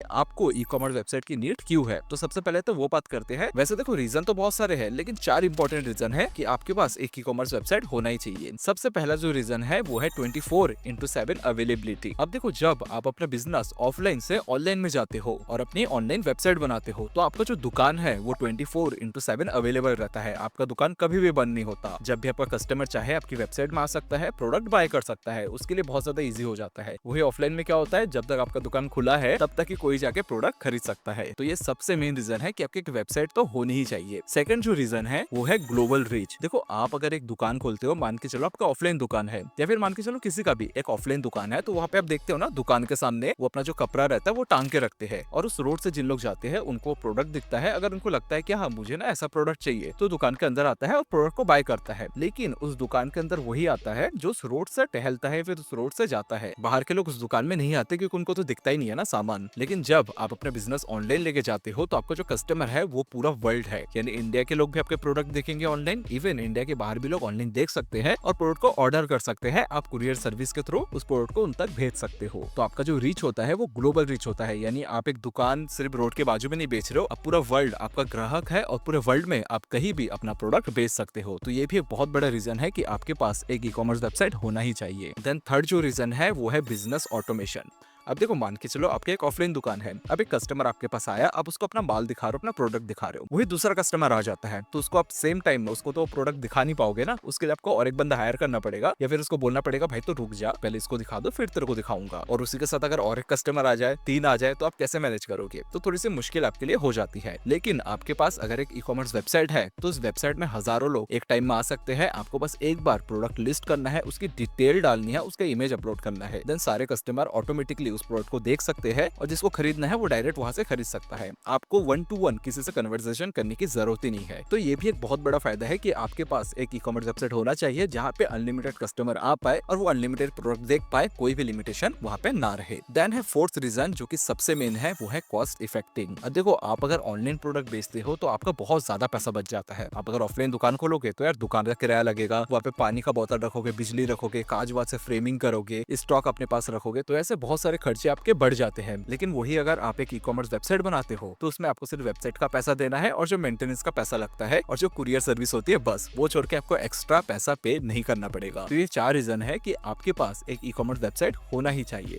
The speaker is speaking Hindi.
आपको ई कॉमर्स वेबसाइट की नीड क्यों है। तो सबसे पहले तो वो बात करते हैं। वैसे देखो रीजन तो बहुत सारे हैं, लेकिन 4 इंपॉर्टेंट रीजन है कि आपके पास एक ई कॉमर्स वेबसाइट होना ही चाहिए। सबसे पहला जो रीजन है वो है 24/7 अवेलेबिलिटी। अब देखो, जब आप अपना बिजनेस ऑफलाइन से ऑनलाइन में जाते हो और अपनी ऑनलाइन वेबसाइट बनाते हो, तो आपका जो दुकान है वो 24/7 अवेलेबल रहता है। आपका दुकान कभी भी बंद नहीं होता। जब भी आपका कस्टमर चाहे आपकी वेबसाइट में आ सकता है, प्रोडक्ट बाय कर सकता है, उसके लिए बहुत ज्यादा इजी हो जाता है। वही ऑफलाइन में क्या होता है, जब तक आपका दुकान खुला है तब तक ही कोई जाके प्रोडक्ट खरीद सकता है। तो ये सबसे मेन रीजन है कि आपकी एक वेबसाइट तो होनी ही चाहिए। सेकंड जो रीजन है वो है ग्लोबल रीच। देखो, आप अगर एक दुकान खोलते हो, मान के चलो आपका ऑफलाइन दुकान है या फिर मान के चलो किसी का भी एक ऑफलाइन दुकान है, तो वहाँ पे आप देखते हो ना, दुकान के सामने वो अपना जो कपड़ा रहता है वो टांग के रखते हैं और उस रोड से जिन लोग जाते हैं उनको प्रोडक्ट दिखता है। अगर उनको लगता है कि हाँ मुझे ना ऐसा प्रोडक्ट चाहिए, तो दुकान के अंदर आता है और प्रोडक्ट को बाय करता है। लेकिन उस दुकान के अंदर वही आता है जो उस रोड से टहलता है, फिर उस रोड से जाता है। बाहर के लोग उस दुकान में नहीं आते क्योंकि उनको तो दिखता ही नहीं है ना सामान। लेकिन जब आप अपना बिजनेस ऑनलाइन लेके जाते हो, तो आपका जो कस्टमर है वो पूरा वर्ल्ड है। यानी इंडिया के लोग भी आपके प्रोडक्ट देखेंगे ऑनलाइन, इवन इंडिया के बाहर भी लोग ऑनलाइन देख सकते हैं और प्रोडक्ट को ऑर्डर कर सकते हैं। आप कुरियर सर्विस के थ्रू उस प्रोडक्ट को उन तक भेज सकते हो। तो आपका जो रीच होता है वो ग्लोबल रीच होता है। यानी आप एक दुकान सिर्फ रोड के बाजू में नहीं बेच रहे हो, अब पूरा वर्ल्ड आपका ग्राहक है और पूरे वर्ल्ड में आप कहीं भी अपना प्रोडक्ट बेच सकते हो। तो ये भी एक बहुत बड़ा रीजन है कि आपके पास एक ई कॉमर्स वेबसाइट होना ही चाहिए। देन थर्ड जो रीजन है वो है बिजनेस ऑटोमेशन। अब देखो, मान के चलो आपके एक ऑफलाइन दुकान है। अब एक कस्टमर आपके पास आया, आप उसको अपना माल दिखा रहे हो, अपना प्रोडक्ट दिखा रहे हो। वही दूसरा कस्टमर आ जाता है, तो उसको आप सेम टाइम में उसको तो प्रोडक्ट दिखा नहीं पाओगे ना। उसके लिए आपको और एक बंदा हायर करना पड़ेगा या फिर उसको बोलना पड़ेगा भाई तो रुक जा, पहले इसको दिखा दो फिर तेरे को दिखाऊंगा। और उसी के साथ अगर और एक कस्टमर आ जाए, 3 आ जाए, तो आप कैसे मैनेज करोगे। तो थोड़ी सी मुश्किल आपके लिए हो जाती है। लेकिन आपके पास अगर एक ई कॉमर्स वेबसाइट है, तो उस वेबसाइट में हजारों लोग एक टाइम में आ सकते हैं। आपको बस एक बार प्रोडक्ट लिस्ट करना है, उसकी डिटेल डालनी है, उसका इमेज अपलोड करना है। देन सारे कस्टमर ऑटोमेटिकली उस प्रोडक्ट को देख सकते हैं और जिसको खरीदना है वो डायरेक्ट वहां से खरीद सकता है। आपको 1 to 1 किसी से कन्वर्सेशन करने की जरूरत ही नहीं है। तो ये भी एक बहुत बड़ा फायदा है कि आपके पास एक ई कॉमर्स वेबसाइट होना चाहिए जहाँ पे अनलिमिटेड कस्टमर आ पाए और वो अनलिमिटेड प्रोडक्ट देख पाए, कोई भी लिमिटेशन वहाँ पे ना रहे। देन है फोर्थ रीजन, जो कि सबसे मेन है, वो है कॉस्ट इफेक्टिव। अब देखो, आप अगर ऑनलाइन प्रोडक्ट बेचते हो तो आपका बहुत ज्यादा पैसा बच जाता है। आप अगर ऑफलाइन दुकान खोलोगे तो यार दुकान का किराया लगेगा, वहाँ पे पानी का बोतल रखोगे, बिजली रखोगे, कांच वाच से फ्रेमिंग करोगे, स्टॉक अपने पास रखोगे, तो ऐसे बहुत सारे खर्चे आपके बढ़ जाते हैं। लेकिन वही अगर आप एक ई कॉमर्स वेबसाइट बनाते हो, तो उसमें आपको सिर्फ वेबसाइट का पैसा देना है और जो मेंटेनेंस का पैसा लगता है और जो कुरियर सर्विस होती है, बस वो छोड़ के आपको एक्स्ट्रा पैसा पे नहीं करना पड़ेगा। तो ये 4 रीजन है कि आपके पास एक ई कॉमर्स वेबसाइट होना ही चाहिए।